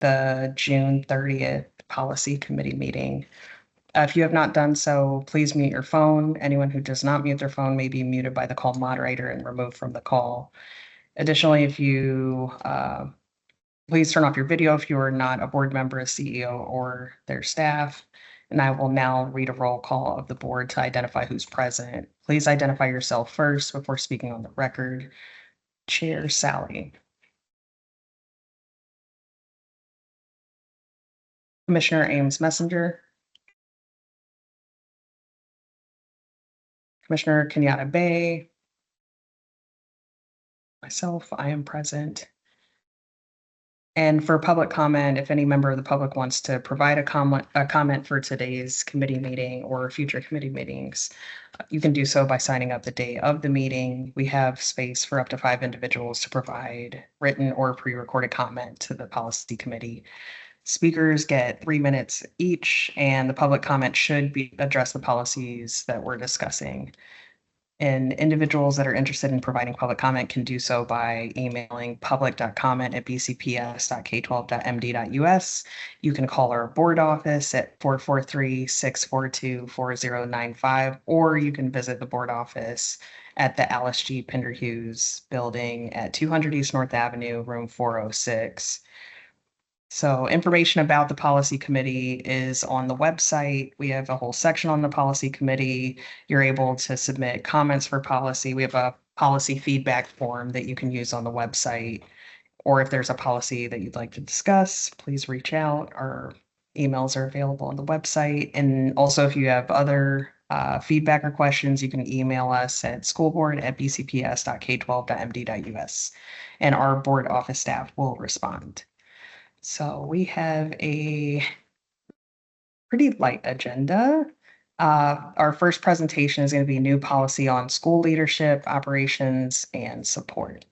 the June 30th Policy Committee meeting. If you have not done so, please mute your phone. Anyone who does not mute their phone may be muted by the call moderator and removed from the call. Additionally, if you please turn off your video if you are not a board member, a CEO, or their staff. And I will now read a roll call of the board to identify who's present. Please identify yourself first before speaking on the record. Chair Sally. Commissioner Ames Messenger. Commissioner Kenyatta Bay. Myself, I am present. And for public comment, if any member of the public wants to provide a comment for today's committee meeting or future committee meetings, you can do so by signing up the day of the meeting. We have space for up to 5 individuals to provide written or pre-recorded comment to the policy committee. Speakers get 3 minutes each, and the public comment should address the policies that we're discussing. And individuals that are interested in providing public comment can do so by emailing public.comment@bcps.k12.md.us. You can call our board office at 443-642-4095, or you can visit the board office at the Alice G. Pender Hughes building at 200 East North Avenue, room 406. So information about the policy committee is on the website. We have a whole section on the policy committee. You're able to submit comments for policy. We have a policy feedback form that you can use on the website. Or if there's a policy that you'd like to discuss, please reach out. Our emails are available on the website. And also, if you have other feedback or questions, you can email us at schoolboard@bcps.k12.md.us. And our board office staff will respond. So we have a pretty light agenda. Our first presentation is going to be new policy on school leadership, operations, and support.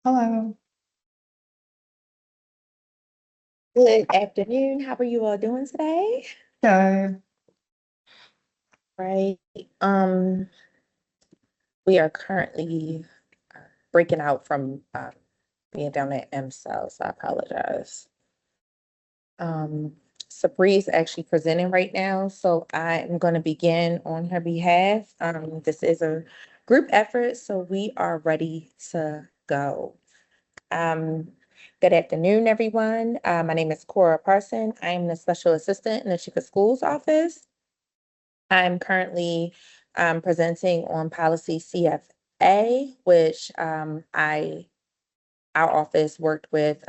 Hello. Good afternoon. How are you all doing today? Good. Right. We are currently breaking out from being down at M-Cell, so I apologize. Sabri's actually presenting right now, so I am going to begin on her behalf. This is a group effort, so we are ready to go. Good afternoon, everyone. My name is Cora Parson. I am the Special Assistant in the Chief of Schools office. I'm currently presenting on policy CFA, which our office worked with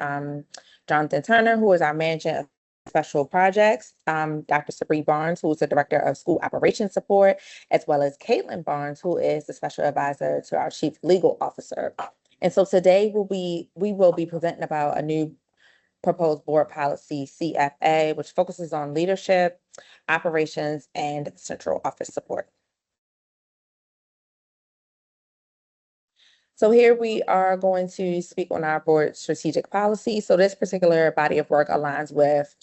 Jonathan Turner, who is our manager of special projects, Dr. Sabri Barnes, who is the director of school operations support, as well as Caitlin Barnes, who is the special advisor to our chief legal officer. And so today we will be presenting about a new proposed board policy CFA, which focuses on leadership, operations, and central office support. So here we are going to speak on our board strategic policy. So this particular body of work aligns with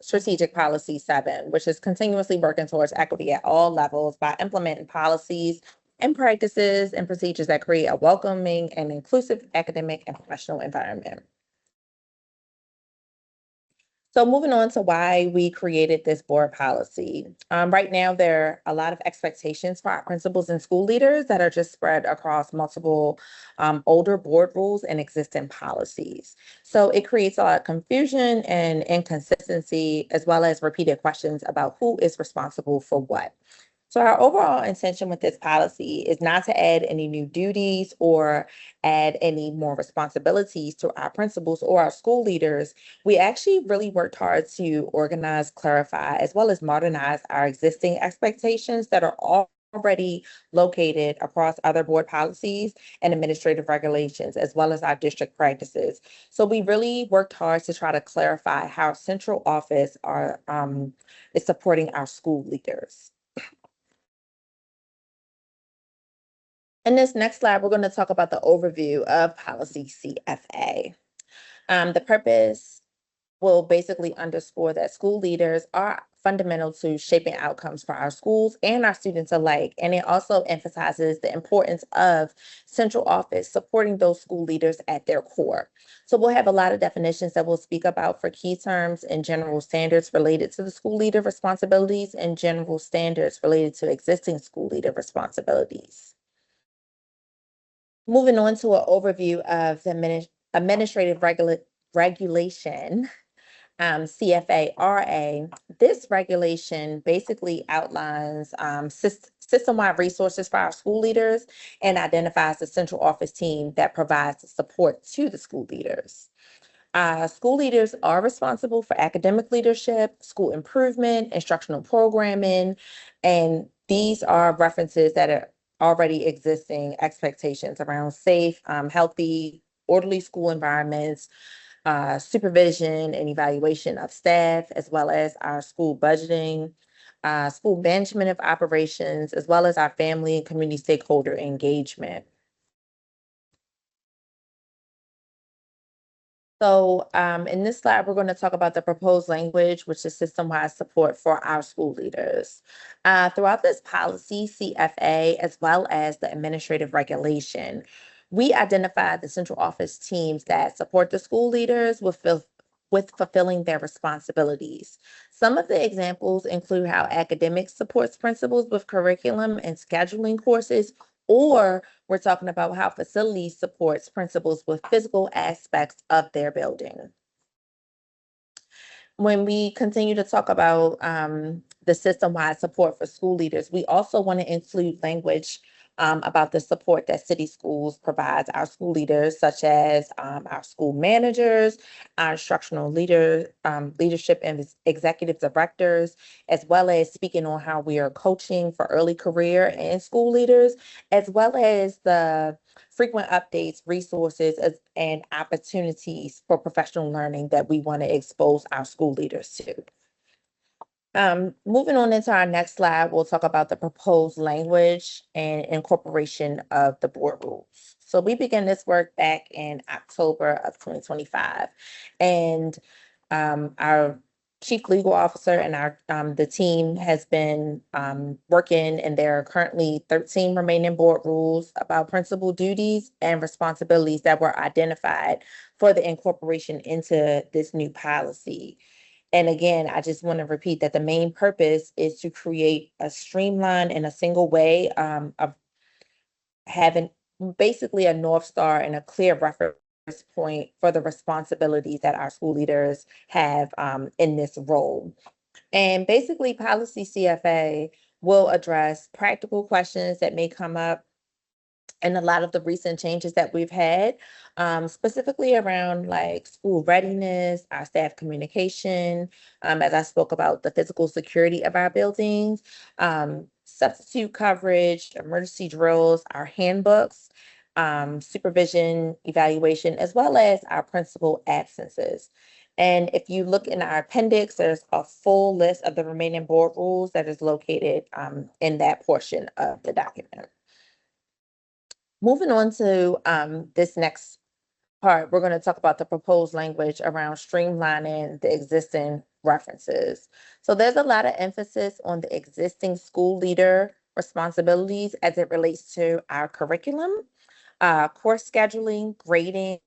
Strategic Policy 7, which is continuously working towards equity at all levels by implementing policies and practices and procedures that create a welcoming and inclusive academic and professional environment. So moving on to why we created this board policy. Right now, there are a lot of expectations for our principals and school leaders that are just spread across multiple older board rules and existing policies. So it creates a lot of confusion and inconsistency, as well as repeated questions about who is responsible for what. So our overall intention with this policy is not to add any new duties or add any more responsibilities to our principals or our school leaders. We actually really worked hard to organize, clarify, as well as modernize our existing expectations that are already located across other board policies and administrative regulations, as well as our district practices. So we really worked hard to try to clarify how central office is supporting our school leaders. In this next slide, we're going to talk about the overview of policy CFA. The purpose will basically underscore that school leaders are fundamental to shaping outcomes for our schools and our students alike. And it also emphasizes the importance of central office supporting those school leaders at their core. So we'll have a lot of definitions that we'll speak about for key terms and general standards related to the school leader responsibilities and general standards related to existing school leader responsibilities. Moving on to an overview of the administrative regulation, CFA-RA. This regulation basically outlines system-wide resources for our school leaders and identifies the central office team that provides the support to the school leaders. School leaders are responsible for academic leadership, school improvement, instructional programming, and these are references that are already existing expectations around safe, healthy, orderly school environments, supervision and evaluation of staff, as well as our school budgeting, school management of operations, as well as our family and community stakeholder engagement. So in this slide, we're going to talk about the proposed language, which is system-wide support for our school leaders. Throughout this policy, CFA, as well as the administrative regulation, we identify the central office teams that support the school leaders with fulfilling their responsibilities. Some of the examples include how academics supports principals with curriculum and scheduling courses, or we're talking about how facilities supports principals with physical aspects of their building. When we continue to talk about the system-wide support for school leaders, we also want to include language about the support that city schools provides our school leaders, such as our school managers, our instructional leadership and executive directors, as well as speaking on how we are coaching for early career and school leaders, as well as the frequent updates, resources, and opportunities for professional learning that we want to expose our school leaders to. Moving on into our next slide, we'll talk about the proposed language and incorporation of the board rules. So we began this work back in October of 2025, and our chief legal officer and our the team has been working, and there are currently 13 remaining board rules about principal duties and responsibilities that were identified for the incorporation into this new policy. And again, I just want to repeat that the main purpose is to create a streamlined and a single way of having basically a North Star and a clear reference point for the responsibilities that our school leaders have in this role. And basically, policy CFA will address practical questions that may come up and a lot of the recent changes that we've had, specifically around like school readiness, our staff communication, as I spoke about the physical security of our buildings, substitute coverage, emergency drills, our handbooks, supervision, evaluation, as well as our principal absences. And if you look in our appendix, there's a full list of the remaining board rules that is located in that portion of the document. Moving on to this next part, we're going to talk about the proposed language around streamlining the existing references. So there's a lot of emphasis on the existing school leader responsibilities as it relates to our curriculum, course scheduling, grading,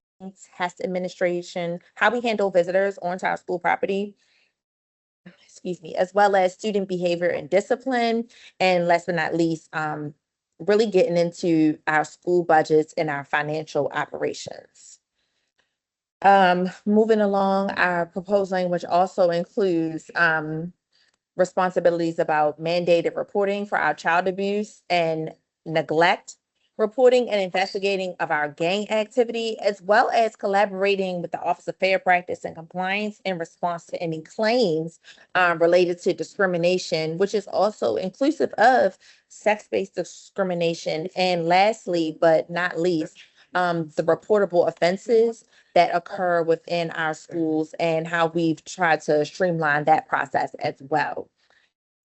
test administration, how we handle visitors onto our school property, excuse me, as well as student behavior and discipline, and last but not least, really getting into our school budgets and our financial operations. Moving along, our proposed language also includes responsibilities about mandated reporting for our child abuse and neglect reporting and investigating of our gang activity, as well as collaborating with the Office of Fair Practice and Compliance in response to any claims related to discrimination, which is also inclusive of sex-based discrimination. And lastly, but not least, the reportable offenses that occur within our schools and how we've tried to streamline that process as well.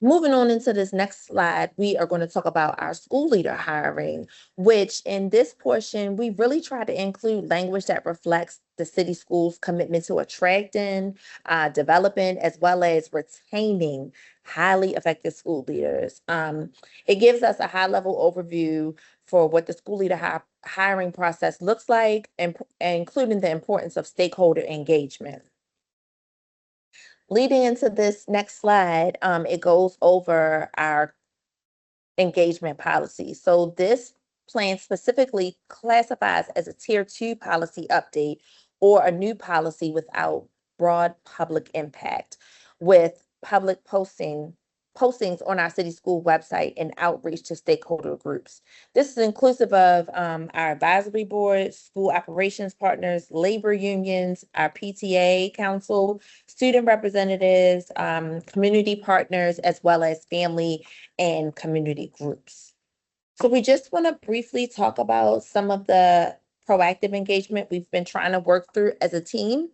Moving on into this next slide, we are going to talk about our school leader hiring, which in this portion, we really try to include language that reflects the city schools' commitment to attracting, developing, as well as retaining highly effective school leaders. It gives us a high-level overview for what the school leader hiring process looks like, and including the importance of stakeholder engagement. Leading into this next slide, it goes over our engagement policy. So this plan specifically classifies as a tier 2 policy update or a new policy without broad public impact, with public postings on our city school website and outreach to stakeholder groups. This is inclusive of our advisory board, school operations partners, labor unions, our PTA council, student representatives, community partners, as well as family and community groups. So we just want to briefly talk about some of the proactive engagement we've been trying to work through as a team.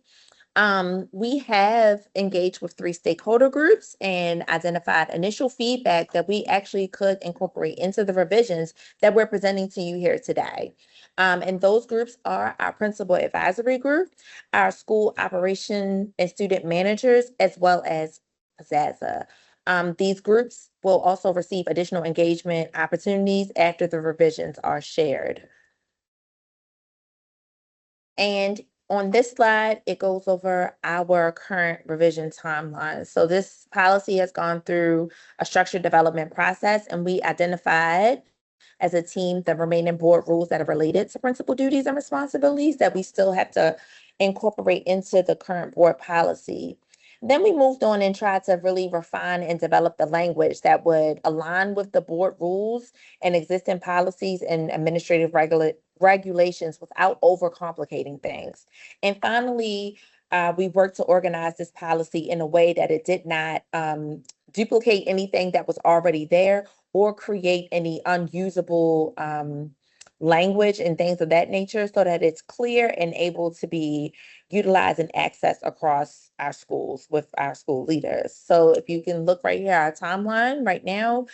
We have engaged with 3 stakeholder groups and identified initial feedback that we actually could incorporate into the revisions that we're presenting to you here today. And those groups are our principal advisory group, our school operation and student managers, as well as Zaza. These groups will also receive additional engagement opportunities after the revisions are shared. And on this slide, it goes over our current revision timeline. So this policy has gone through a structured development process, and we identified as a team the remaining board rules that are related to principal duties and responsibilities that we still have to incorporate into the current board policy. Then we moved on and tried to really refine and develop the language that would align with the board rules and existing policies and administrative regulations without overcomplicating things. And finally, we worked to organize this policy in a way that it did not duplicate anything that was already there or create any unusable language and things of that nature, so that it's clear and able to be utilized and accessed across our schools with our school leaders. So if you can look right here, our timeline right now,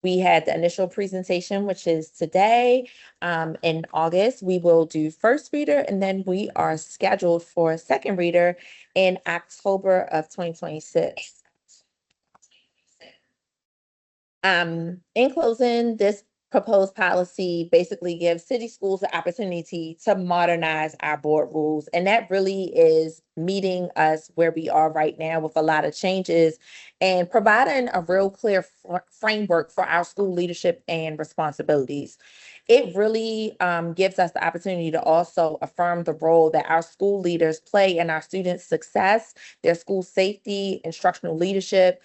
we had the initial presentation, which is today. In August, we will do first reader, and then we are scheduled for a second reader in October of 2026. In closing, this proposed policy basically gives city schools the opportunity to modernize our board rules. And that really is meeting us where we are right now with a lot of changes and providing a real clear framework for our school leadership and responsibilities. It really gives us the opportunity to also affirm the role that our school leaders play in our students' success, their school safety, instructional leadership,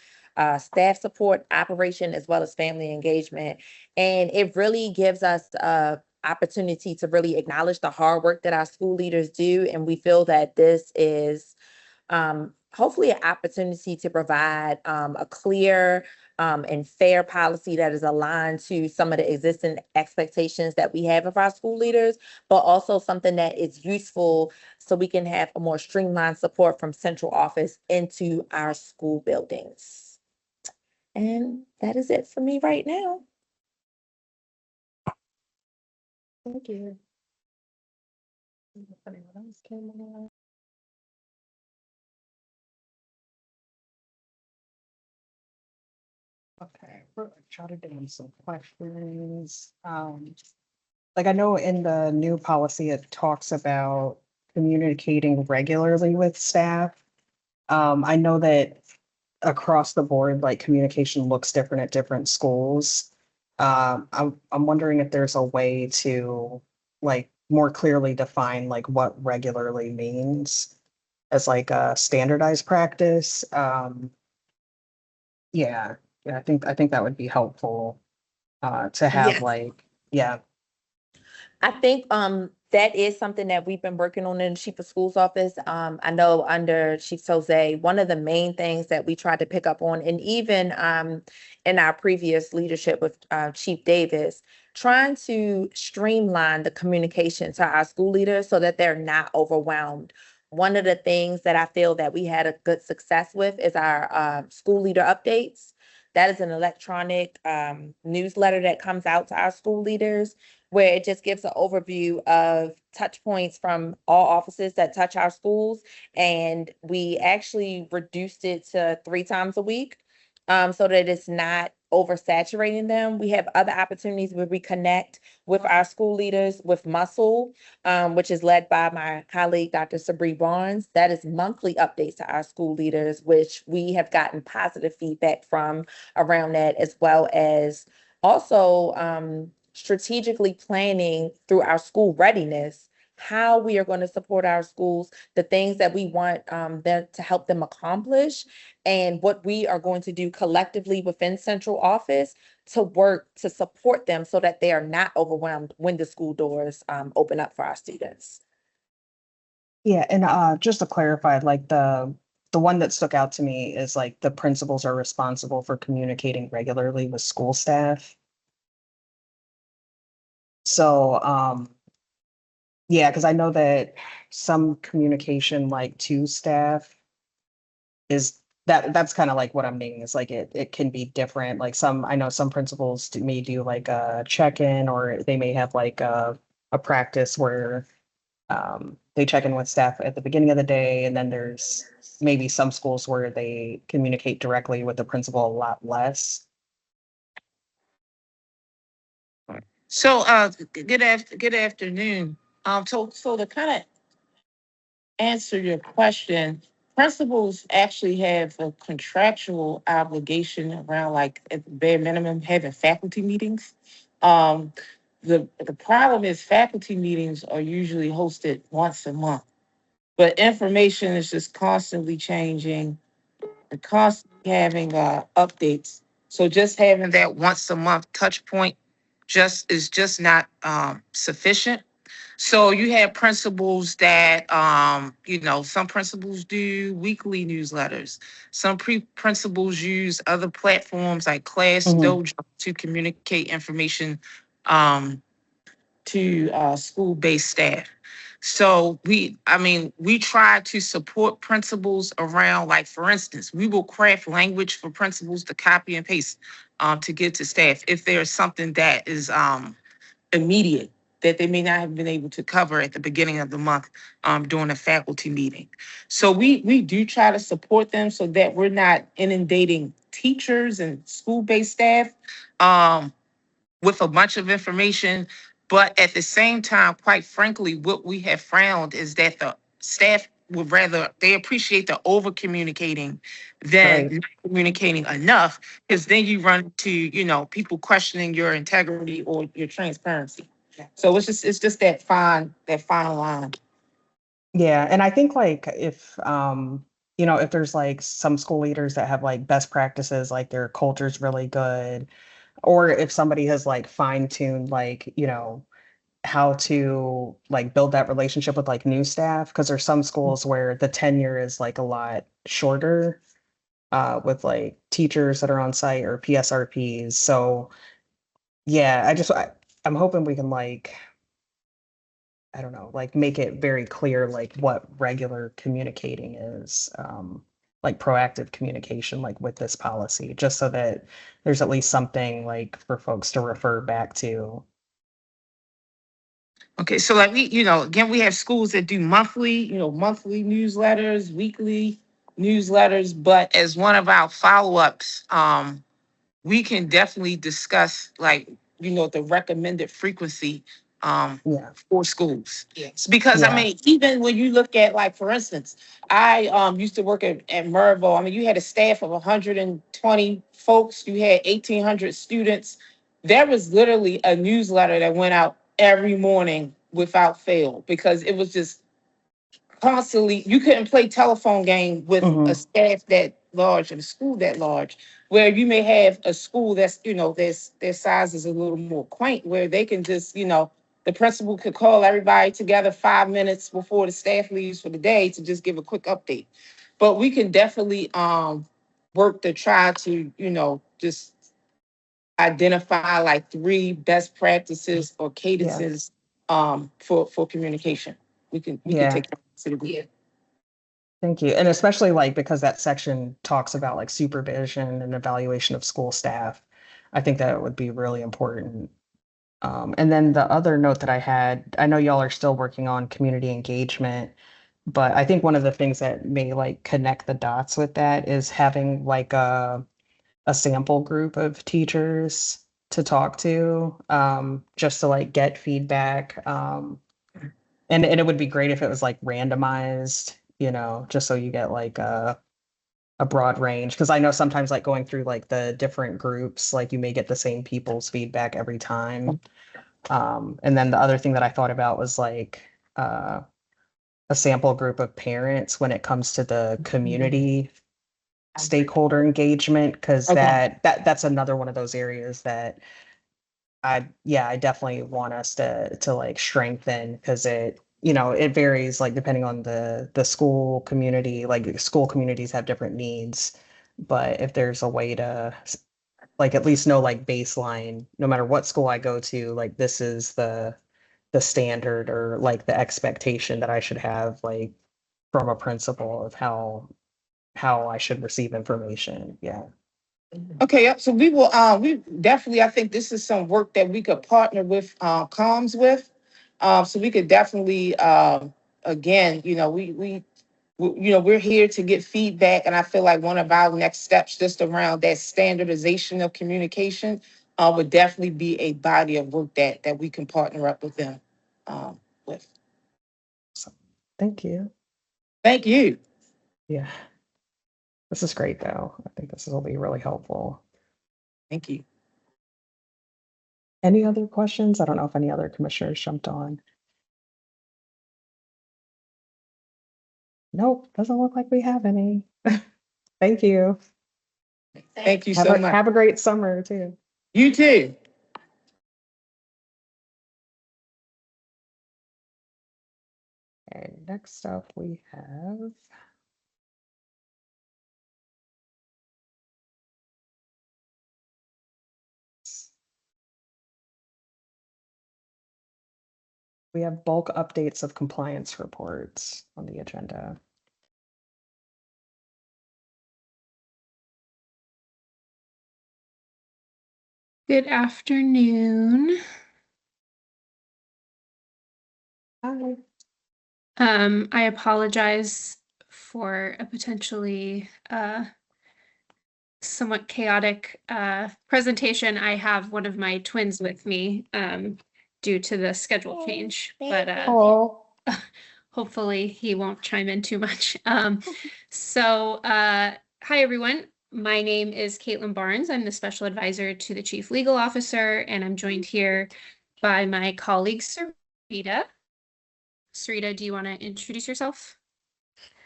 staff support, operation, as well as family engagement. And it really gives us a opportunity to really acknowledge the hard work that our school leaders do. And we feel that this is hopefully an opportunity to provide a clear and fair policy that is aligned to some of the existing expectations that we have of our school leaders, but also something that is useful so we can have a more streamlined support from central office into our school buildings. And that is it for me right now. Thank you. Okay, we're jotted down some questions. Like I know in the new policy, it talks about communicating regularly with staff. I know that across the board, like communication looks different at different schools. I'm wondering if there's a way to like more clearly define like what regularly means as like a standardized practice. Yeah, yeah, I think that would be helpful to have Yes. like, yeah. I think that is something that we've been working on in the Chief of Schools office. I know under Chief Jose, one of the main things that we tried to pick up on, and even in our previous leadership with Chief Davis, trying to streamline the communication to our school leaders so that they're not overwhelmed One of the things that I feel that we had a good success with is our school leader updates. That is an electronic newsletter that comes out to our school leaders where it just gives an overview of touch points from all offices that touch our schools. And we actually reduced it to 3 times a week so that it's not oversaturating them. We have other opportunities where we connect with our school leaders with Muscle, which is led by my colleague, Dr. Sabri Barnes. That is monthly updates to our school leaders, which we have gotten positive feedback from around that, as well as also strategically planning through our school readiness how we are going to support our schools, the things that we want them to help them accomplish, and what we are going to do collectively within central office to work to support them so that they are not overwhelmed when the school doors open up for our students. Yeah, and just to clarify, like the one that stuck out to me is like the principals are responsible for communicating regularly with school staff. So yeah, because I know that some communication like to staff is that's kind of like what I'm meaning is like it can be different. Like I know some principals may do like a check-in, or they may have like a practice where they check in with staff at the beginning of the day, and then there's maybe some schools where they communicate directly with the principal a lot less. So, good afternoon. So to kind of answer your question, principals actually have a contractual obligation around, like, at the bare minimum, having faculty meetings. Um, the problem is faculty meetings are usually hosted once a month, but information is just constantly changing and constantly having updates. So just having that once a month touch point just not sufficient. So you have principals that some principals do weekly newsletters. Some principals use other platforms like Class Mhm. Dojo to communicate information um, to school-based staff. So we try to support principals around, like, for instance, we will craft language for principals to copy and paste to get to staff if there's something that is immediate that they may not have been able to cover at the beginning of the month during a faculty meeting. So we do try to support them so that we're not inundating teachers and school-based staff um, with a bunch of information. But at the same time, quite frankly, what we have found is that the staff would rather, they appreciate the over communicating than Right. not communicating enough, because then you run to, people questioning your integrity or your transparency. So it's just that fine line. Yeah, and I think like if there's like some school leaders that have like best practices, like their culture's really good, or if somebody has like fine-tuned like, how to like build that relationship with like new staff, because there's some schools where the tenure is like a lot shorter with like teachers that are on site or PSRPs. So yeah, I'm hoping we can like, I don't know, like make it very clear like what regular communicating is, like proactive communication, like with this policy, just so that there's at least something like for folks to refer back to. Okay, so like again, we have schools that do monthly newsletters, weekly newsletters, but as one of our follow-ups, we can definitely discuss, like, the recommended frequency Yeah, for schools. Yes. Because I yeah, mean, even when you look at, like, for instance, I used to work at Mervo. I mean, you had a staff of 120 folks, you had 1,800 students. There was literally a newsletter that went out every morning without fail, because it was just constantly, you couldn't play telephone game with a hmm, staff that large and a school that large, where you may have a school that's, their size is a little more quaint, where they can just, the principal could call everybody together 5 minutes before the staff leaves for the day to just give a quick update. But we can definitely work to try to, just identify like 3 best practices or yeah, cadences for communication. We can yeah. take that into the. Thank you. And especially like because that section talks about like supervision and evaluation of school staff. I think that would be really important. And then the other note that I had, I know y'all are still working on community engagement, but I think one of the things that may like connect the dots with that is having like a sample group of teachers to talk to, just to like get feedback. And it would be great if it was like randomized, just so you get like a broad range. Because I know sometimes like going through like the different groups, like you may get the same people's feedback every time. And then the other thing that I thought about was like a sample group of parents when it comes to the community stakeholder engagement, because Okay. that's another one of those areas that I definitely want us to like strengthen, because it varies like depending on the school community. Like school communities have different needs, but if there's a way to like at least know like baseline, no matter what school I go to, like this is the standard or like the expectation that I should have like from a principal of how I should receive information. Yeah. Okay, yep, so we will, we definitely, I think this is some work that we could partner with, comms with. So we could definitely, again, we're here to get feedback, and I feel like one of our next steps just around that standardization of communication, would definitely be a body of work that we can partner up with them, with. So thank you. Thank you. Yeah. This is great though. I think this will be really helpful. Thank you. Any other questions? I don't know if any other commissioners jumped on. Nope, doesn't look like we have any. Thank you. Thank you Have so a much. have a great summer too. You too. Okay, next up we have bulk updates of compliance reports on the agenda. Good afternoon. Hi. I apologize for a potentially somewhat chaotic presentation. I have one of my twins with me due to the schedule change, but Oh, hopefully he won't chime in too much. Hi everyone. My name is Caitlin Barnes. I'm the special advisor to the chief legal officer, and I'm joined here by my colleague Sarita. Sarita, do you want to introduce yourself?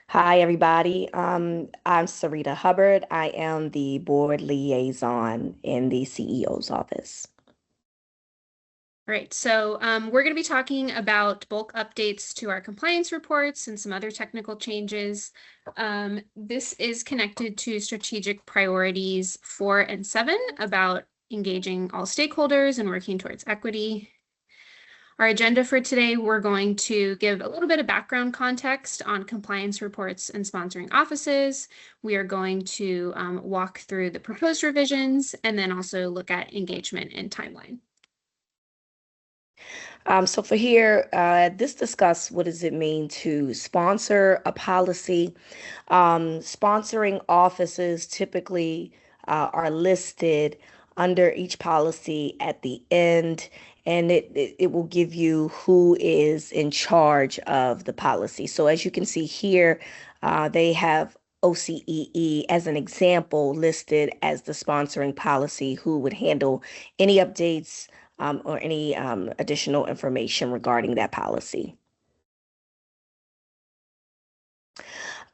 Hi, everybody. I'm Sarita Hubbard. I am the board liaison in the CEO's office. All right, so we're going to be talking about bulk updates to our compliance reports and some other technical changes. This is connected to strategic priorities 4 and 7 about engaging all stakeholders and working towards equity. Our agenda for today, we're going to give a little bit of background context on compliance reports and sponsoring offices. We are going to walk through the proposed revisions and then also look at engagement and timeline. So for here, this discuss what does it mean to sponsor a policy. Sponsoring offices typically are listed under each policy at the end, and it will give you who is in charge of the policy. So as you can see here, they have OCEE as an example listed as the sponsoring policy who would handle any updates or any additional information regarding that policy.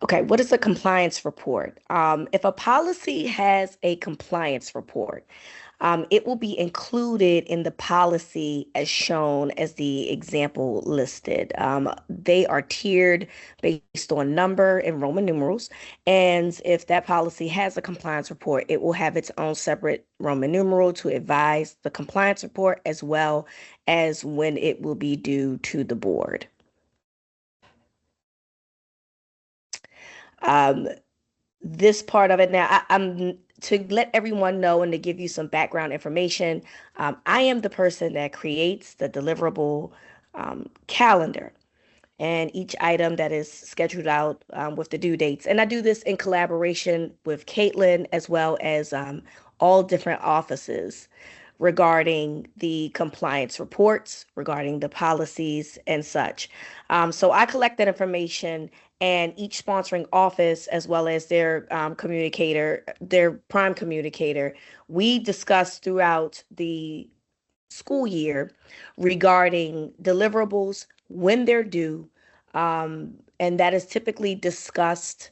Okay, what is a compliance report? If a policy has a compliance report, it will be included in the policy as shown as the example listed. They are tiered based on number and Roman numerals. And if that policy has a compliance report, it will have its own separate Roman numeral to advise the compliance report as well as when it will be due to the board. Um, this part of it now, I'm to let everyone know and to give you some background information. I am the person that creates the deliverable calendar and each item that is scheduled out with the due dates. And I do this in collaboration with Caitlin as well as all different offices regarding the compliance reports, regarding the policies and such. So I collect that information, and each sponsoring office, as well as their communicator, their prime communicator, we discuss throughout the school year regarding deliverables, when they're due, and that is typically discussed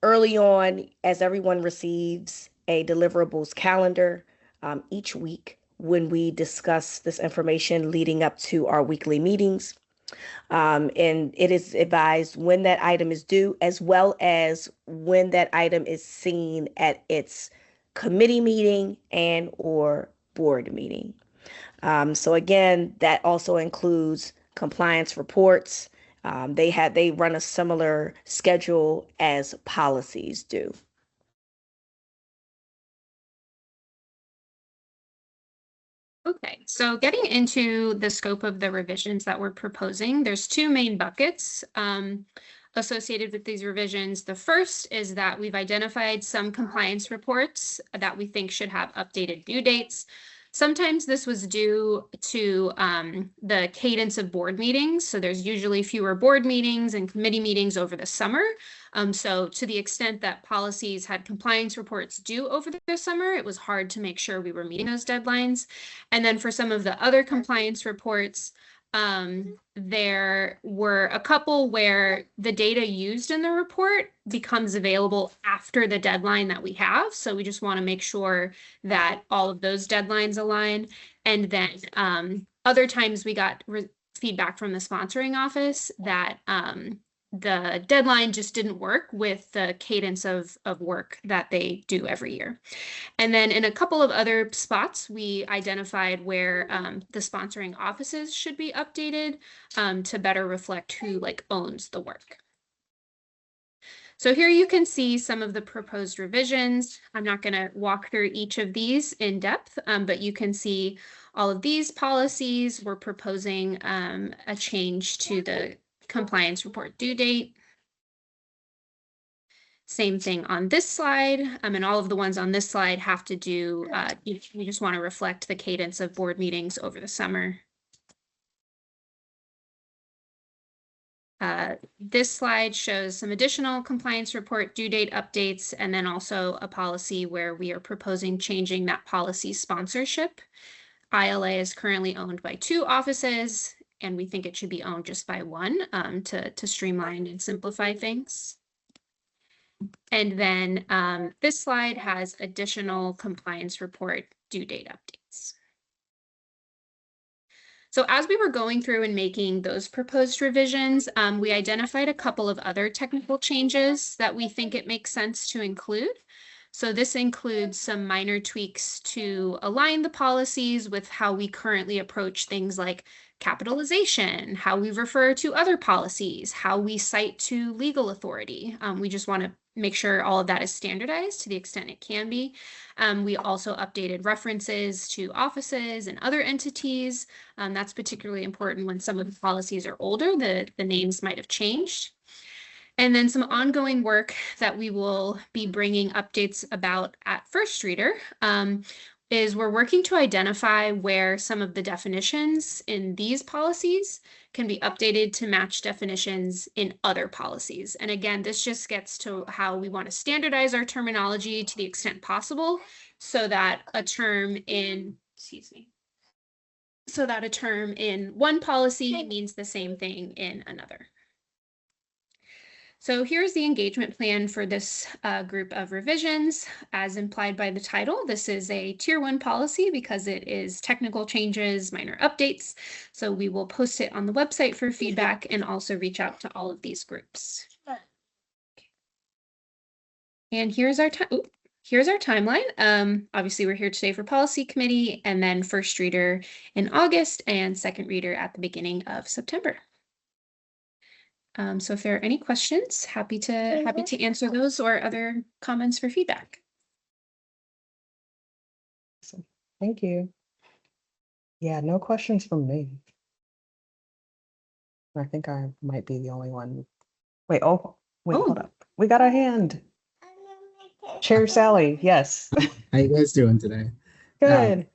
early on as everyone receives a deliverables calendar each week when we discuss this information leading up to our weekly meetings. And it is advised when that item is due, as well as when that item is seen at its committee meeting and or board meeting. So again, that also includes compliance reports. They run a similar schedule as policies do. Okay, so getting into the scope of the revisions that we're proposing, there's two main buckets associated with these revisions. The first is that we've identified some compliance reports that we think should have updated due dates. Sometimes this was due to the cadence of board meetings. So there's usually fewer board meetings and committee meetings over the summer. So to the extent that policies had compliance reports due over the summer, it was hard to make sure we were meeting those deadlines. And then for some of the other compliance reports, there were a couple where the data used in the report becomes available after the deadline that we have. So we just want to make sure that all of those deadlines align. And then other times we got feedback from the sponsoring office that the deadline just didn't work with the cadence of work that they do every year. And then in a couple of other spots, we identified where the sponsoring offices should be updated to better reflect who owns the work. So here you can see some of the proposed revisions. I'm not going to walk through each of these in depth, but you can see all of these policies. We're proposing a change to the compliance report due date. Same thing on this slide, and all of the ones on this slide have to do, we just want to reflect the cadence of board meetings over the summer. This slide shows some additional compliance report due date updates, and then also a policy where we are proposing changing that policy sponsorship. ILA is currently owned by 2 offices, and we think it should be owned just by 1 to streamline and simplify things. And then this slide has additional compliance report due date updates. So as we were going through and making those proposed revisions, we identified a couple of other technical changes that we think it makes sense to include. So this includes some minor tweaks to align the policies with how we currently approach things like capitalization, how we refer to other policies, how we cite to legal authority. We just want to make sure all of that is standardized to the extent it can be. We also updated references to offices and other entities. That's particularly important when some of the policies are older, the names might have changed. And then some ongoing work that we will be bringing updates about at First Reader is we're working to identify where some of the definitions in these policies can be updated to match definitions in other policies. And again, this just gets to how we want to standardize our terminology to the extent possible so that a term in, so that a term in one policy means the same thing in another. So here's the engagement plan for this group of revisions. As implied by the title, this is a tier 1 policy because it is technical changes, minor updates. So we will post it on the website for feedback and also reach out to all of these groups. And here's our timeline. Obviously, we're here today for policy committee and then first reader in August and second reader at the beginning of September. So if there are any questions, happy to answer those or other comments for feedback. Thank you. Yeah, no questions from me. I think I might be the only one. Wait, hold Oh. up. We got a hand. Chair Sally, yes. How you guys doing today? Good.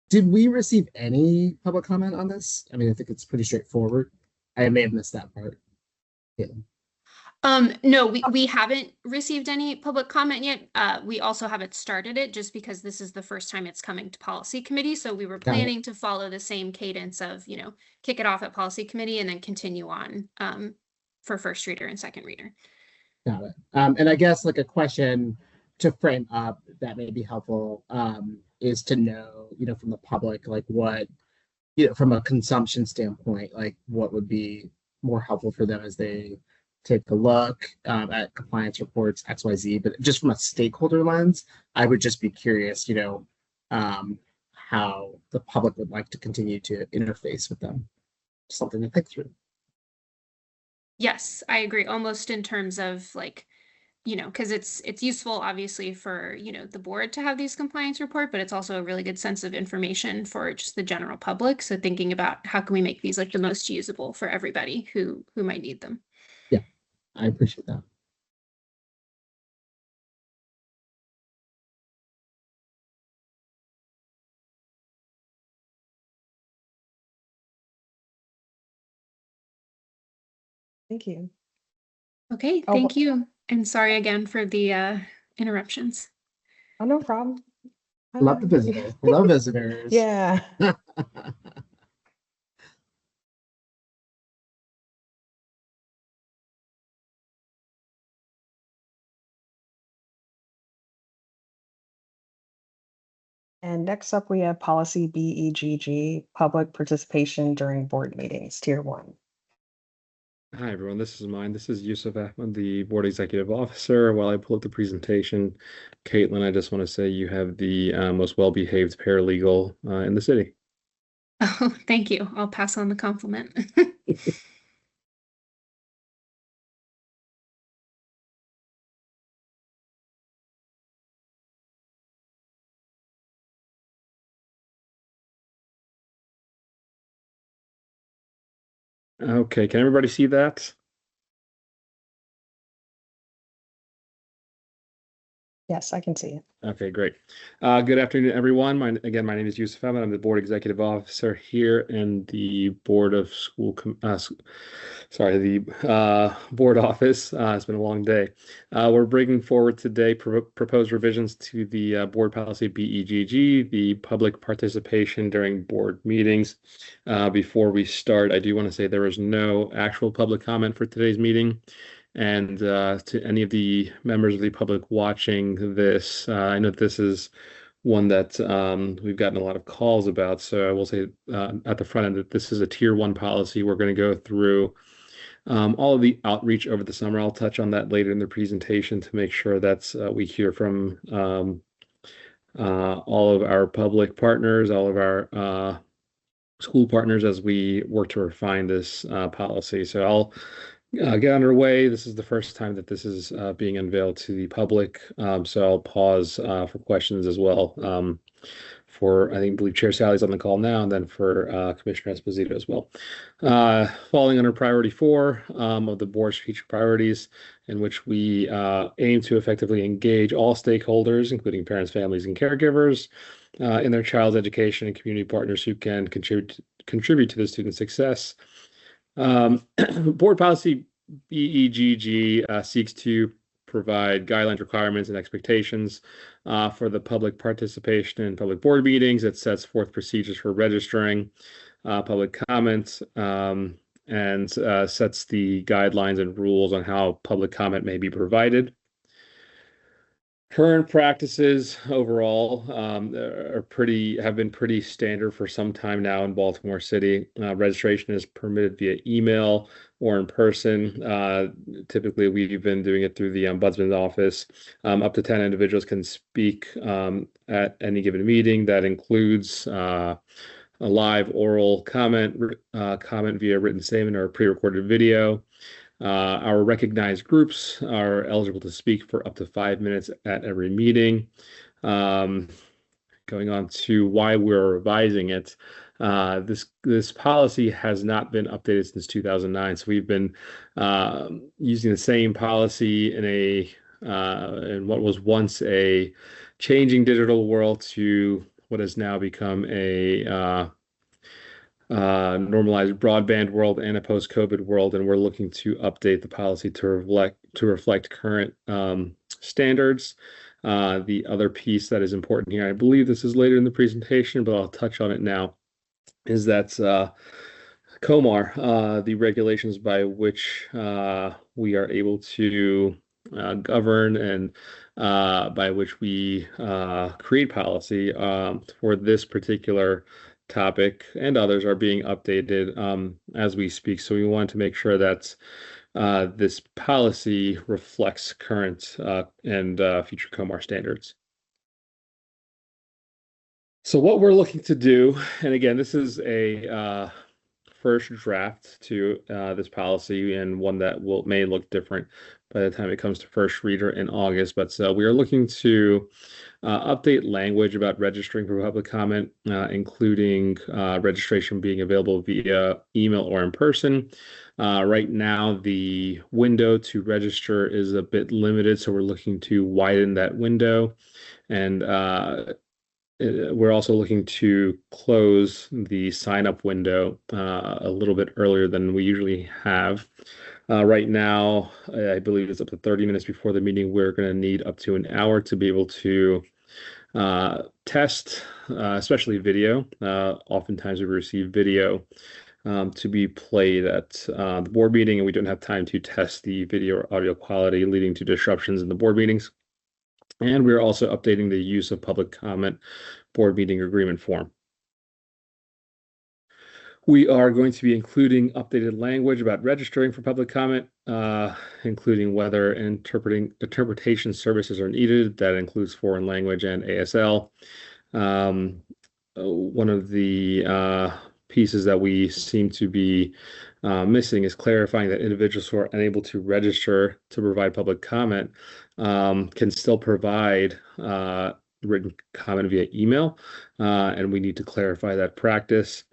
Did we receive any public comment on this? I mean, I think it's pretty straightforward. I may have missed that part. Yeah. No, we haven't received any public comment yet. We also haven't started it just because this is the first time it's coming to policy committee. So we were Got it. planning to follow the same cadence of, kick it off at policy committee and then continue on for first reader and second reader. Got it. And I guess like a question to frame up that may be helpful is to know, from the public, like what, from a consumption standpoint, like what would be more helpful for them as they take a look at compliance reports, XYZ, but just from a stakeholder lens, I would just be curious, how the public would like to continue to interface with them. Something to think through. Yes, I agree. Almost in terms of like, because it's useful obviously for, the board to have these compliance report, but it's also a really good sense of information for just the general public. So thinking about how can we make these like the most usable for everybody who might need them. Yeah, I appreciate that. Thank you. Okay, Oh, thank you. And sorry again for the interruptions. Oh, no problem. Love the visitors. Love visitors. Yeah. And next up, we have policy BEGG, public participation during board meetings, tier 1. Hi, everyone. This is mine. This is Yusuf Ahmed, the Board Executive Officer. While I pull up the presentation, Caitlin, I just want to say you have the most well-behaved paralegal in the city. Oh, thank you. I'll pass on the compliment. Okay, can everybody see that? Yes, I can see it. Okay, great. Good afternoon, everyone. My name is Yusuf Ahmed. I'm the Board Executive Officer here in the Board of Board Office. It's been a long day. We're bringing forward today proposed revisions to the Board Policy BEGG, the public participation during board meetings. Before we start, I do want to say there is no actual public comment for today's meeting. And to any of the members of the public watching this, I know this is one that we've gotten a lot of calls about. So I will say at the front end that this is a tier 1 policy. We're going to go through all of the outreach over the summer. I'll touch on that later in the presentation to make sure that we hear from all of our public partners, all of our school partners as we work to refine this policy. So I'll get underway. This is the first time that this is being unveiled to the public. So I'll pause for questions as well. I believe Chair Sally's on the call now, and then for Commissioner Esposito as well. Falling under priority 4 of the board's strategic priorities, in which we aim to effectively engage all stakeholders, including parents, families, and caregivers, in their child's education and community partners who can contribute to the student's success. Board policy BEGG seeks to provide guidelines, requirements, and expectations for the public participation in public board meetings. It sets forth procedures for registering public comments and sets the guidelines and rules on how public comment may be provided. Current practices overall have been pretty standard for some time now in Baltimore City. Registration is permitted via email or in person. Typically, we've been doing it through the Ombudsman's office. Up to 10 individuals can speak at any given meeting. That includes a live oral comment via written statement or a pre-recorded video. Our recognized groups are eligible to speak for up to 5 minutes at every meeting. Going on to why we're revising it. This policy has not been updated since 2009. So we've been using the same policy in what was once a changing digital world to what has now become a normalized broadband world and a post-COVID world, and we're looking to update the policy to reflect current standards. The other piece that is important here, I believe this is later in the presentation, but I'll touch on it now, is that COMAR, the regulations by which we are able to govern and by which we create policy for this particular topic and others are being updated as we speak. So we want to make sure that this policy reflects current and future COMAR standards. So what we're looking to do, and again, this is a first draft to this policy and one that may look different by the time it comes to first reader in August, but we are looking to update language about registering for public comment, including registration being available via email or in person. Right now, the window to register is a bit limited, so we're looking to widen that window. And we're also looking to close the sign-up window a little bit earlier than we usually have. Right now, I believe it's up to 30 minutes before the meeting. We're going to need up to an hour to be able to test, especially video. Oftentimes we receive video to be played at the board meeting, and we don't have time to test the video or audio quality, leading to disruptions in the board meetings. And we're also updating the use of public comment board meeting agreement form. We are going to be including updated language about registering for public comment, including whether interpretation services are needed. That includes foreign language and ASL. One of the pieces that we seem to be missing is clarifying that individuals who are unable to register to provide public comment can still provide written comment via email, and we need to clarify that practice.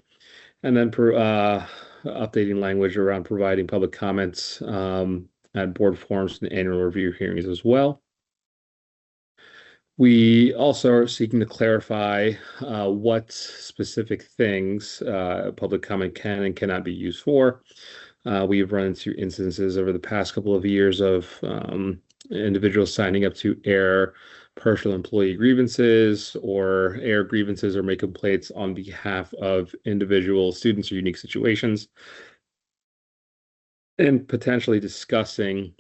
And then updating language around providing public comments at board forums and annual review hearings as well. We also are seeking to clarify what specific things public comment can and cannot be used for. We've run into instances over the past couple of years of individuals signing up to air personal employee grievances or air grievances or make complaints on behalf of individual students or unique situations, and potentially discussing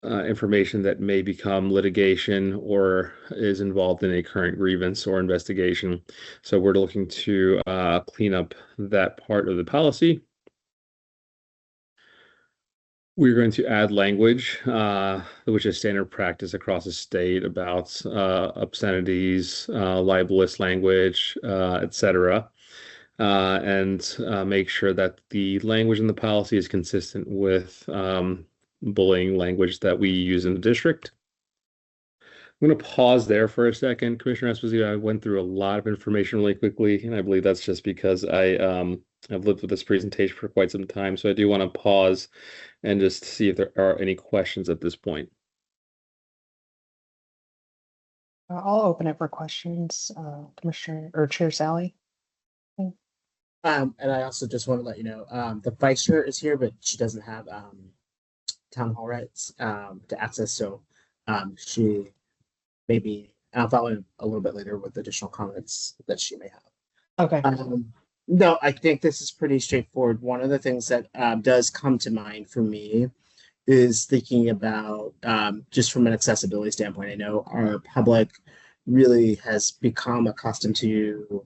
information that may become litigation or is involved in a current grievance or investigation. So we're looking to clean up that part of the policy. We're going to add language, which is standard practice across the state, about obscenities, libelous language, etc., and make sure that the language in the policy is consistent with bullying language that we use in the district. I'm going to pause there for a second. Commissioner Esposito, I went through a lot of information really quickly, and I believe that's just because I've lived with this presentation for quite some time. So I do want to pause and just see if there are any questions at this point. I'll open it for questions, Commissioner or Chair Sally. And I also just want to let you know, the vice chair is here, but she doesn't have town hall rights to access. So she may be, I'll follow in a little bit later with additional comments that she may have. Okay. No, I think this is pretty straightforward. One of the things that does come to mind for me is thinking about just from an accessibility standpoint. I know our public really has become accustomed to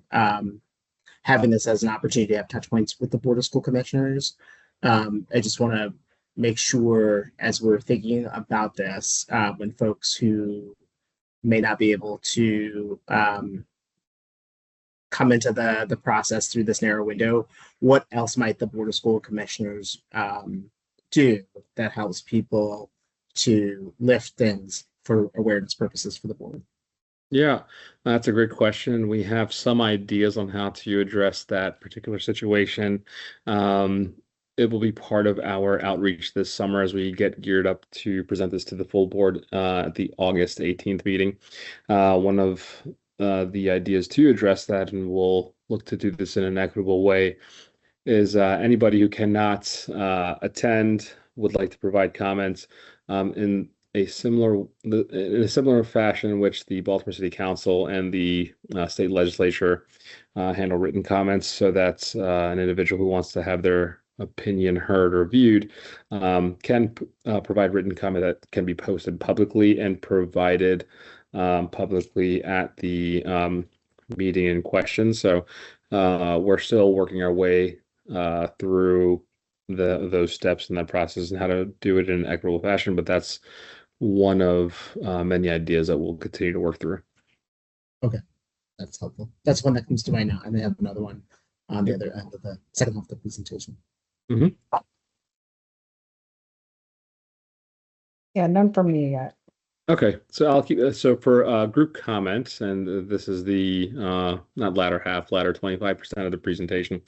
having this as an opportunity to have touch points with the Board of School Commissioners. I just want to make sure, as we're thinking about this, when folks who may not be able to come into the process through this narrow window, what else might the Board of School Commissioners do that helps people to lift things for awareness purposes for the board? Yeah, that's a great question. We have some ideas on how to address that particular situation. It will be part of our outreach this summer as we get geared up to present this to the full board at the August 18th meeting. One of the ideas to address that, and we'll look to do this in an equitable way, is anybody who cannot attend would like to provide comments in a similar fashion in which the Baltimore City Council and the state legislature handle written comments, so that an individual who wants to have their opinion heard or viewed can provide written comment that can be posted publicly and provided publicly at the meeting in question. So we're still working our way through those steps in that process and how to do it in an equitable fashion, but that's one of many ideas that we'll continue to work through. Okay, that's helpful. That's one that comes to mind now. I may have another one on the other end of the second half of the presentation. Yeah, none from me yet. Okay, so I'll keep so for group comments, and this is the not latter half, latter 25% of the presentation.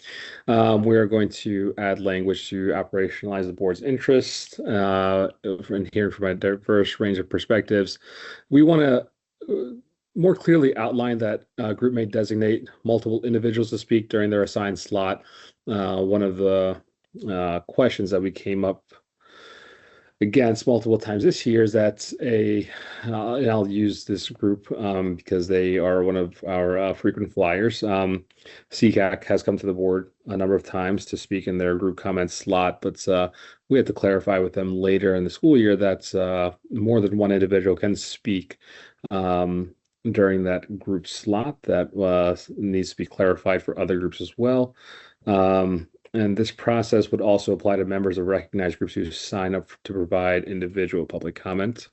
We are going to add language to operationalize the board's interest and hearing from a diverse range of perspectives. We want to more clearly outline that a group may designate multiple individuals to speak during their assigned slot. One of the questions that we came up against multiple times this year is that and I'll use this group because they are one of our frequent flyers. CCAC has come to the board a number of times to speak in their group comments slot, but we have to clarify with them later in the school year that more than one individual can speak during that group slot. That needs to be clarified for other groups as well. And this process would also apply to members of recognized groups who sign up to provide individual public comment.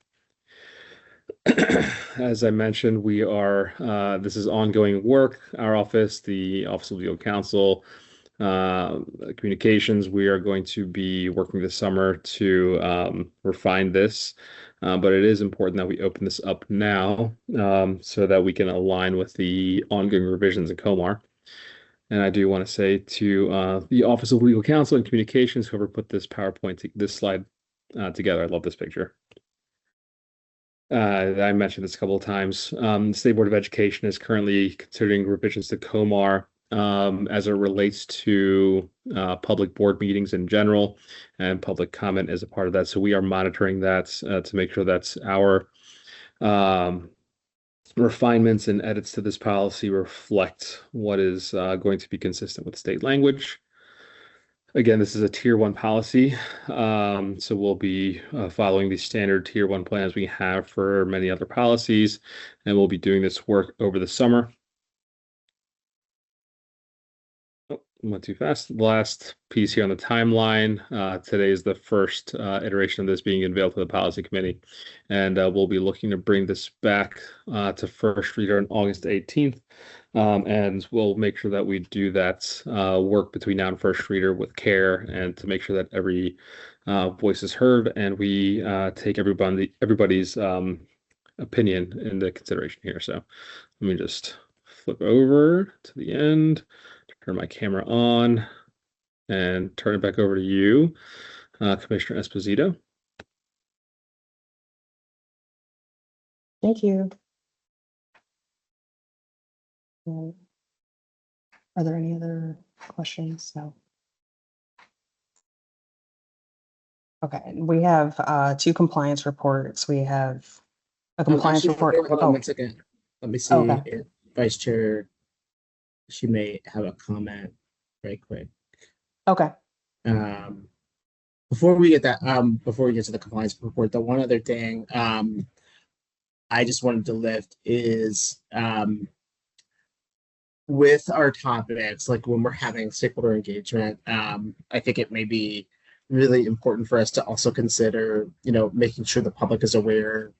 As I mentioned, we are, this is ongoing work. Our office, the Office of Legal Counsel, Communications, we are going to be working this summer to refine this. But it is important that we open this up now so that we can align with the ongoing revisions in COMAR. And I do want to say to the Office of Legal Counsel and Communications, whoever put this this slide together, I love this picture. I mentioned this a couple of times. The State Board of Education is currently considering revisions to COMAR as it relates to public board meetings in general, and public comment is a part of that. So we are monitoring that to make sure that's our refinements and edits to this policy reflect what is going to be consistent with state language. Again, this is a tier 1 policy, so we'll be following the standard tier 1 plans we have for many other policies, and we'll be doing this work over the summer. Went too fast. The last piece here on the timeline. Today is the first iteration of this being unveiled to the policy committee, and we'll be looking to bring this back to first reader on August 18th, and we'll make sure that we do that work between now and first reader with care, and to make sure that every voice is heard, and we take everybody's opinion into consideration here. So let me just flip over to the end. Turn my camera on and turn it back over to you, Commissioner Esposito. Thank you. Are there any other questions? No. Okay, we have 2 compliance reports. We have a compliance report. Hold on 1 second. Let me see if Vice Chair, she may have a comment right quick. Okay. Before we get to the compliance report, the one other thing I just wanted to lift is with our topics, like when we're having stakeholder engagement, I think it may be really important for us to also consider, making sure the public is aware,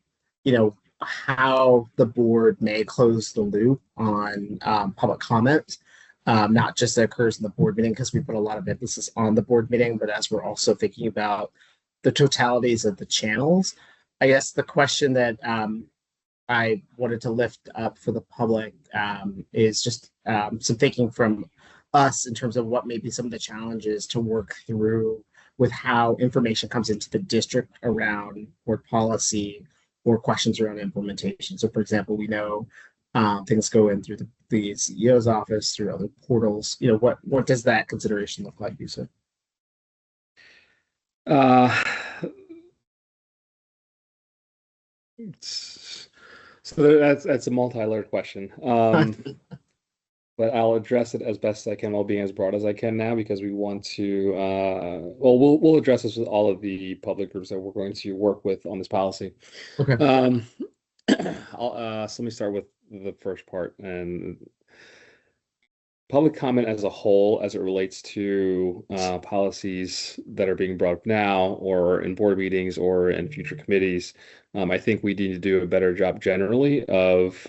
how the board may close the loop on public comment, not just that occurs in the board meeting, because we put a lot of emphasis on the board meeting, but as we're also thinking about the totalities of the channels. I guess the question that I wanted to lift up for the public is just some thinking from us in terms of what may be some of the challenges to work through with how information comes into the district around board policy or questions around implementation. So, for example, we know things go in through the CEO's office, through other portals. You know, what does that consideration look like, Yusuf? So that's a multi-layered question. But I'll address it as best as I can while being as broad as I can now, because we want to we'll address this with all of the public groups that we're going to work with on this policy. Okay. So let me start with the first part, and public comment as a whole, as it relates to policies that are being brought up now or in board meetings or in future committees. I think we need to do a better job generally of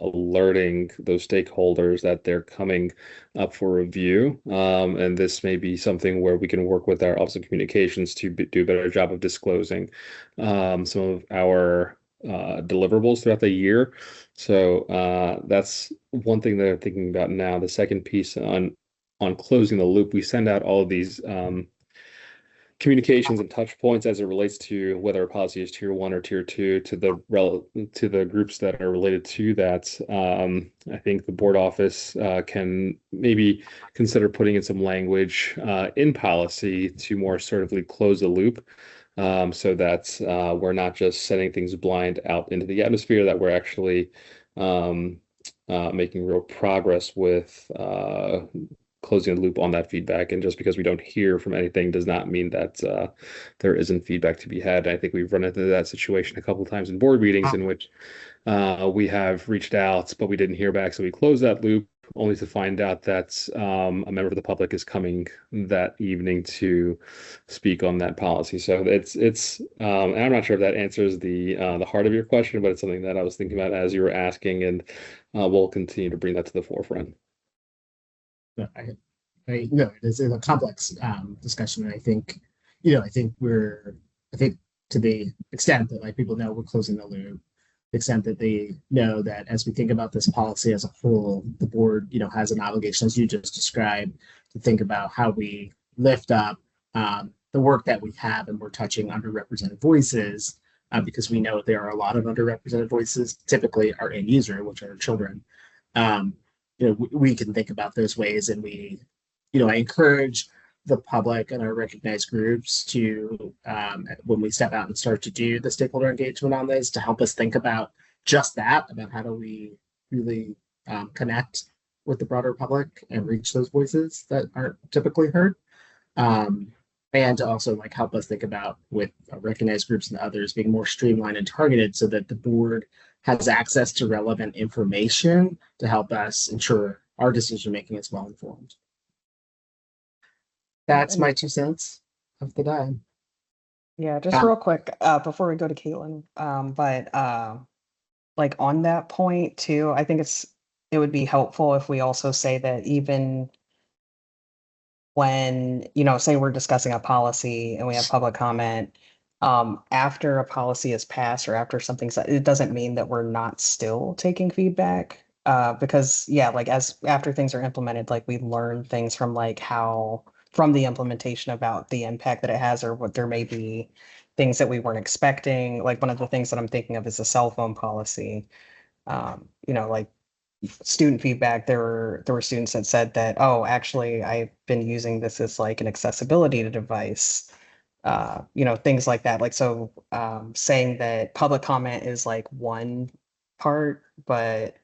alerting those stakeholders that they're coming up for review. And this may be something where we can work with our Office of Communications to do a better job of disclosing some of our deliverables throughout the year. So that's one thing that I'm thinking about now. The second piece on closing the loop, we send out all of these communications and touch points as it relates to whether a policy is tier 1 or tier 2 to the groups that are related to that. I think the board office can maybe consider putting in some language in policy to more assertively close the loop. So that we're not just sending things blind out into the atmosphere, that we're actually making real progress with closing the loop on that feedback. And just because we don't hear from anything does not mean that there isn't feedback to be had. I think we've run into that situation a couple of times in board meetings in which we have reached out, but we didn't hear back. So we closed that loop, only to find out that a member of the public is coming that evening to speak on that policy. So it's and I'm not sure if that answers the heart of your question, but it's something that I was thinking about as you were asking, and we'll continue to bring that to the forefront. I know it's a complex discussion, and I think to the extent that like people know we're closing the loop, the extent that they know that as we think about this policy as a whole, the board, has an obligation, as you just described, to think about how we lift up the work that we have, and we're touching underrepresented voices, because we know there are a lot of underrepresented voices, typically our end user, which are children. We can think about those ways, and I encourage the public and our recognized groups to, when we step out and start to do the stakeholder engagement on this, to help us think about just that, about how do we really connect with the broader public and reach those voices that aren't typically heard. And to also help us think about, with recognized groups and others, being more streamlined and targeted so that the board has access to relevant information to help us ensure our decision making is well informed. That's my 2 cents of the day. Yeah, just real quick, before we go to Caitlin, but on that point too, I think it would be helpful if we also say that even when, say we're discussing a policy and we have public comment, after a policy is passed or after something's, it doesn't mean that we're not still taking feedback, because after things are implemented, we learn things from from the implementation about the impact that it has, or what there may be things that we weren't expecting. One of the things that I'm thinking of is a cell phone policy. Student feedback, there were students that said that, oh, actually I've been using this as an accessibility device, things like that. So saying that public comment is one part, but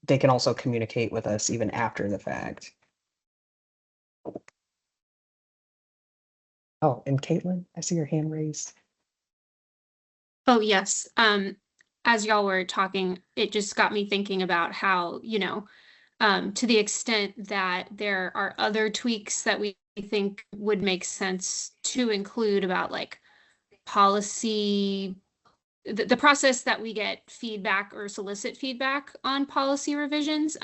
they can also communicate with us even after the fact. Oh, and Caitlin, I see your hand raised. Oh, yes. As y'all were talking, it just got me thinking about how, to the extent that there are other tweaks that we think would make sense to include about policy the process that we get feedback or solicit feedback on policy revisions.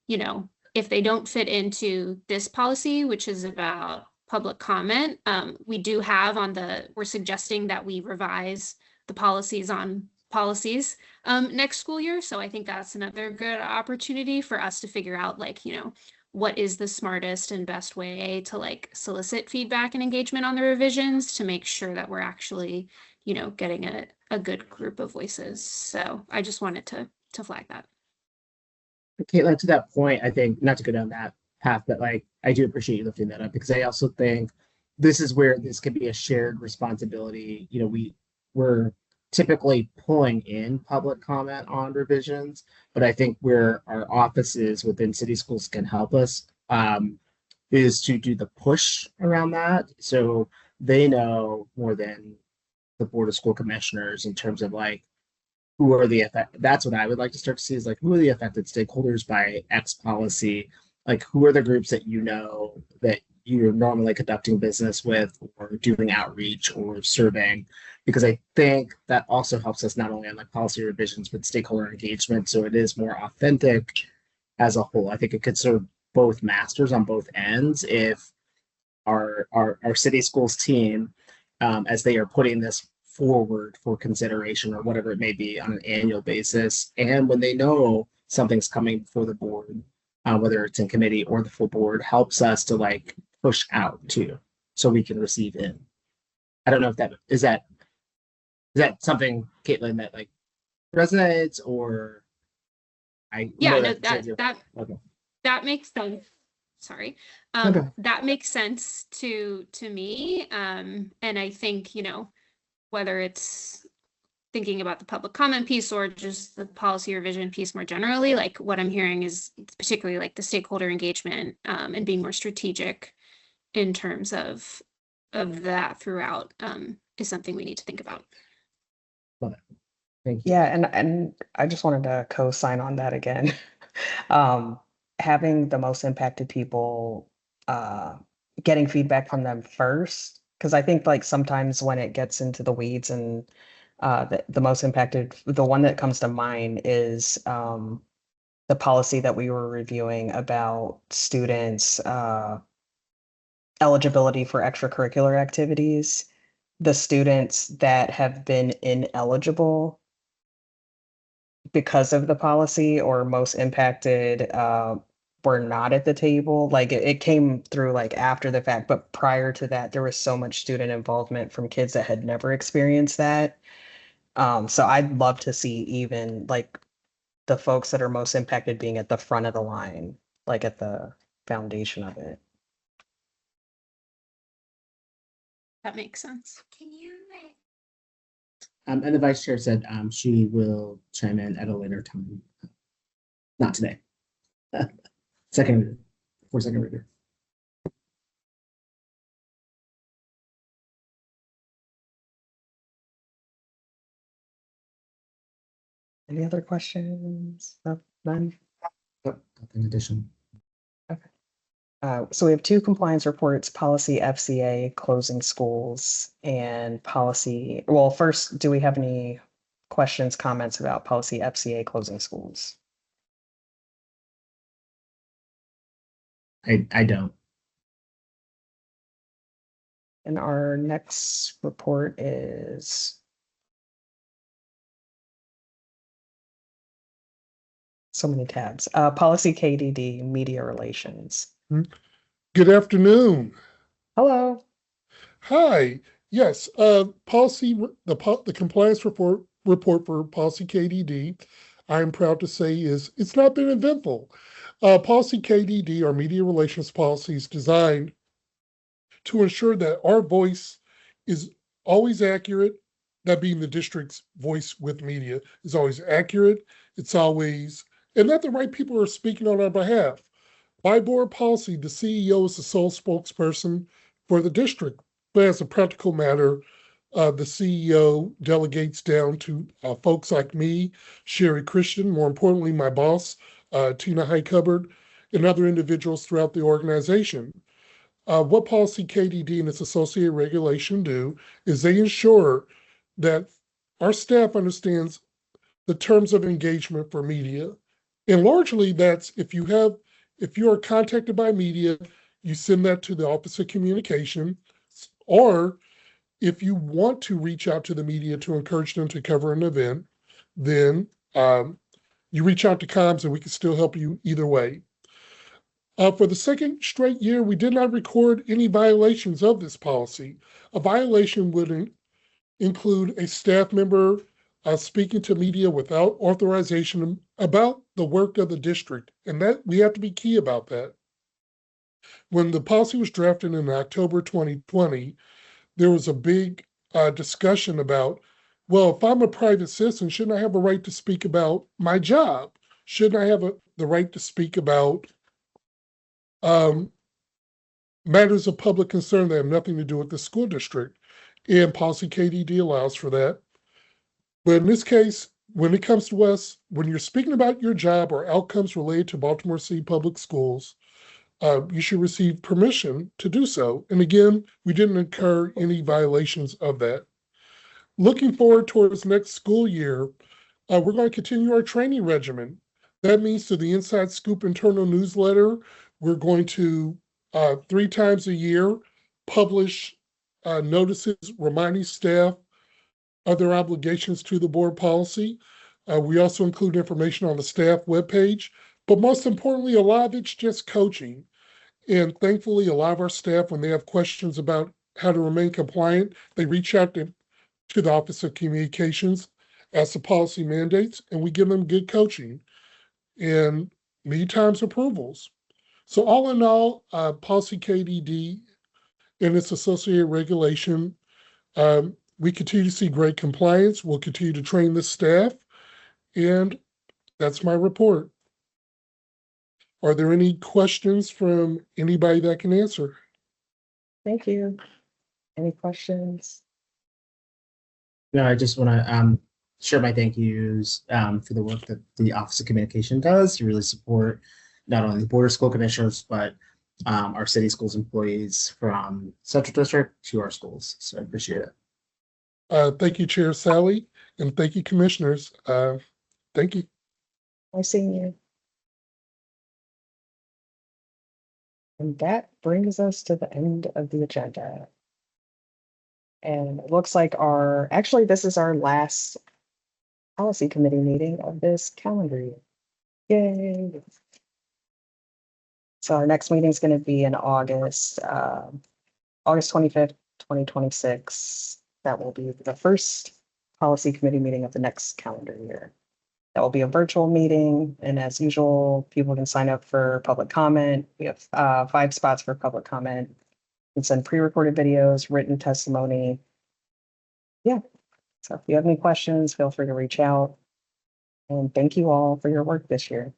You know, if they don't fit into this policy, which is about public comment, we do have we're suggesting that we revise the policies on policies next school year. So I think that's another good opportunity for us to figure out, like, you know, what is the smartest and best way to like solicit feedback and engagement on the revisions to make sure that we're actually, you know, getting a good group of voices. So I just wanted to flag that. Caitlin, to that point, I think not to go down that path, but like I do appreciate you lifting that up because I also think this is where this could be a shared responsibility. You know, we're typically pulling in public comment on revisions, but I think where our offices within city schools can help us is to do the push around that. So they know more than the Board of School Commissioners in terms of like, who are the affected? That's what I would like to start to see is like, who are the affected stakeholders by X policy? Like, who are the groups that you know that you're normally conducting business with or doing outreach or surveying? Because I think that also helps us not only on like policy revisions, but stakeholder engagement. So it is more authentic as a whole. I think it could serve both masters on both ends if our city schools team, as they are putting this forward for consideration or whatever it may be on an annual basis. And when they know something's coming before the board, whether it's in committee or the full board, helps us to like push out too, so we can receive in. I don't know if that is that something, Caitlin, that like resonates or Yeah, no, that makes sense. Sorry. Okay. That makes sense to me. And I think, you know, whether it's thinking about the public comment piece or just the policy revision piece more generally, like what I'm hearing is particularly like the stakeholder engagement and being more strategic in terms of that throughout is something we need to think about. Love it. Thank you. Yeah, and I just wanted to co-sign on that again. Having the most impacted people, getting feedback from them first, because I think like sometimes when it gets into the weeds and the most impacted, the one that comes to mind is the policy that we were reviewing about students' eligibility for extracurricular activities. The students that have been ineligible because of the policy or most impacted were not at the table. Like it came through like after the fact, but prior to that, there was so much student involvement from kids that had never experienced that. So I'd love to see even like the folks that are most impacted being at the front of the line, like at the foundation of it. That makes sense. And the vice chair said she will chime in at a later time. Not today. Second reader. Any other questions? No, none? Nothing additional. So we have two compliance reports, policy FCA closing schools and policy, well, first, do we have any questions, comments about policy FCA closing schools? I don't. And our next report is so many tabs. Policy KDD, media relations. Good afternoon. Hello. Hi. Yes, the compliance report for policy KDD, I'm proud to say it's not been eventful. Policy KDD, our media relations policy, is designed to ensure that our voice is always accurate. That being the district's voice with media is always accurate. It's always, and that the right people are speaking on our behalf. By board policy, the CEO is the sole spokesperson for the district. But as a practical matter, the CEO delegates down to folks like me, Sherry Christian, more importantly, my boss, Tina Highcupboard, and other individuals throughout the organization. What policy KDD and its associated regulation do is they ensure that our staff understands the terms of engagement for media. And largely that's if you are contacted by media, you send that to the Office of Communication, or if you want to reach out to the media to encourage them to cover an event, then you reach out to comms and we can still help you either way. For the second straight year, we did not record any violations of this policy. A violation would include a staff member speaking to media without authorization about the work of the district, and that we have to be key about that. When the policy was drafted in October 2020, there was a big discussion about, well, if I'm a private citizen, shouldn't I have a right to speak about my job? Shouldn't I have the right to speak about matters of public concern that have nothing to do with the school district? And policy KDD allows for that. But in this case, when it comes to us, when you're speaking about your job or outcomes related to Baltimore City Public Schools, you should receive permission to do so. And again, we didn't incur any violations of that. Looking forward towards next school year, we're going to continue our training regimen. That means to the Inside Scoop internal newsletter, we're going to 3 times a year publish notices reminding staff of their obligations to the board policy. We also include information on the staff webpage, but most importantly, a lot of it's just coaching. And thankfully, a lot of our staff, when they have questions about how to remain compliant, they reach out to the Office of Communications as the policy mandates, and we give them good coaching and many times approvals. So all in all, policy KDD and its associated regulation, we continue to see great compliance. We'll continue to train the staff, and that's my report. Are there any questions from anybody that can answer? Thank you. Any questions? No, I just want to share my thank yous for the work that the Office of Communication does to really support not only the Board of School Commissioners, but our city schools employees from Central District to our schools. So I appreciate it. Thank you, Chair Sally, and thank you, Commissioners. Thank you. Nice seeing you. And that brings us to the end of the agenda. And it looks like this is our last policy committee meeting of this calendar year. Yay. So our next meeting is going to be in August 25th, 2026. That will be the first policy committee meeting of the next calendar year. That will be a virtual meeting, and as usual, people can sign up for public comment. We have 5 spots for public comment. You can send pre-recorded videos, written testimony. Yeah, so if you have any questions, feel free to reach out. And thank you all for your work this year.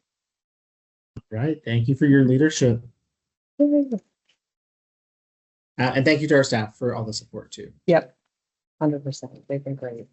Right. Thank you for your leadership. Yep, And thank you to our staff for all the support too. 100%. They've been great.